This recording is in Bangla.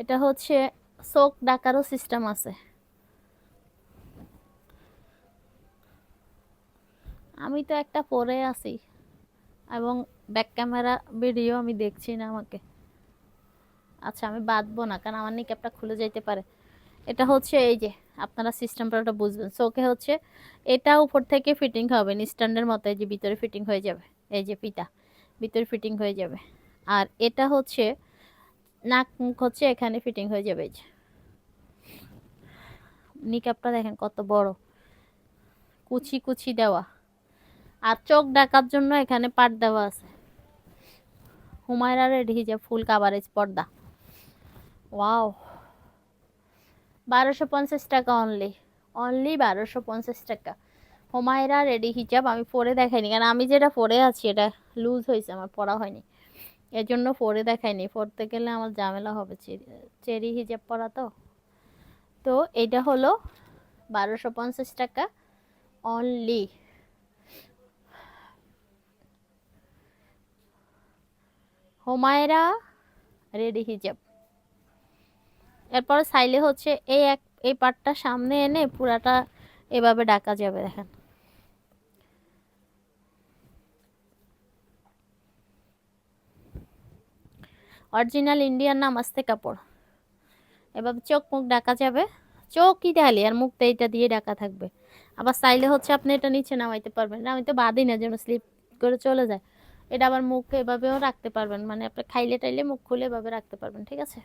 এটা হচ্ছে চোখ ডাকারও সিস্টেম আছে। আমি তো একটা পরে আছি এবং ব্যাক ক্যামেরা ভিডিও আমি দেখছি না আমাকে। আচ্ছা আমি বাঁধবো না, কারণ আমার নিক্যাপটা খুলে যাইতে পারে। এটা হচ্ছে এই যে আপনারা সিস্টেমটা ওটা বুঝবেন। চোখে হচ্ছে এটা উপর থেকে ফিটিং হবে স্ট্যান্ডের মতো, এই যে ভিতরে ফিটিং হয়ে যাবে, এই যে ফিতা ভিতরে ফিটিং হয়ে যাবে। আর এটা হচ্ছে নাক মুখ হচ্ছে এখানে ফিটিং হয়ে যাবে। এই যে নিকাপটা দেখেন কত বড়, কুচি কুচি দেওয়া। আর চোখ ঢাকার জন্য এখানে পাট দেওয়া আছে। হুমায়রা রেড হিজাব ফুল কাভারেজ পর্দা। ওয়াও, 1250 টাকা অনলি, অনলি 1250 টাকা। হুমায়রা রেডি হিজাব আমি পরে দেখাইনি, কারণ আমি যেটা পরে আছি এটা লুজ হয়েছে, আমার পরা হয়নি, এর জন্য পরে দেখাইনি। পরতে গেলে আমার ঝামেলা হবে, চেরি হিজাব পরা তো। তো এটা হলো 1250 টাকা অনলি। হুমায়রা রেডি হিজাব। এরপর চাইলে হচ্ছে এই পাটটা সামনে এনে পুরাটা এভাবে ঢাকা যাবে, দেখেন। অরিজিনাল ইন্ডিয়ান নামাজতে কাপড়। এভাবে চোখ মুখ ঢাকা যাবে, চোখই ঢালি আর মুখটা এটা দিয়ে ঢাকা থাকবে। আবার চাইলে হচ্ছে আপনি এটা নিচে নামাইতে পারবেন, আমি তো বাঁধি না যেন স্লিপ করে চলে যায়। এটা আবার মুখ এভাবেও রাখতে পারবেন, মানে আপনি খাইলে টাইলে মুখ খুলে এভাবে রাখতে পারবেন, ঠিক আছে।